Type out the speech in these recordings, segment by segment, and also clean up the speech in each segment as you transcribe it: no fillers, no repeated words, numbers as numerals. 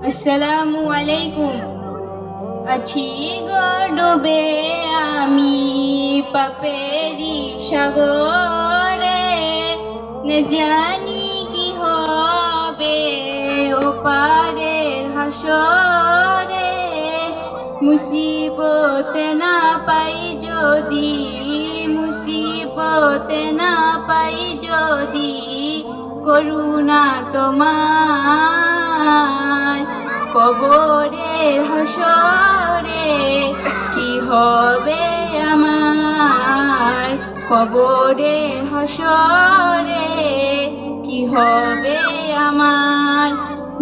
আসসালামু আলাইকুম। আছি গো ডুবে আমি পাপেরি সাগরে, না জানি কি হবে ও পারের হাসরে। মুসিবতে না পাই যদি, মুসিবতে না পাই যদি, করুণা তোমার কবরের হাসরে কি হবে আমার। কবরের হাসরে কি হবে আমার।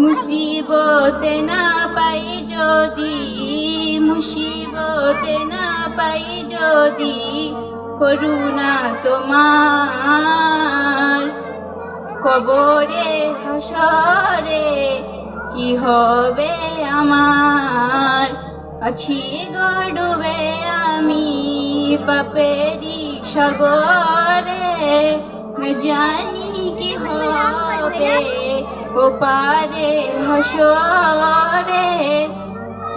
মুসিবতে না পাই যদি, মুসিবতে না পাই যদি, করুণা তোমার কবরের হাসরে কি হবে আমার। আছি গো ডুবে আমি পাপেরি সাগরে, না জানি কি হবে ও পারের হাসরে।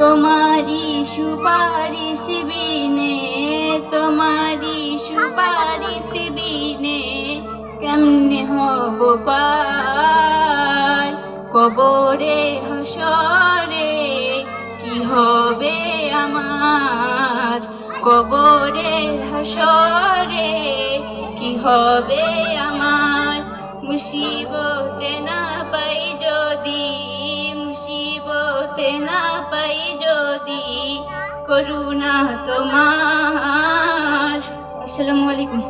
তোমারি সুপারিশ বিনে, তোমারি সুপারিশ বিনে কেমনে হব পার। কবরে হাসরে কি হবে আমার। কবরে হাসরে কি হবে আমার। মুসিবতে না পাই যদি, মুসিবতে না পাই যদি, করুণা তোমার। আসসালামু আলাইকুম।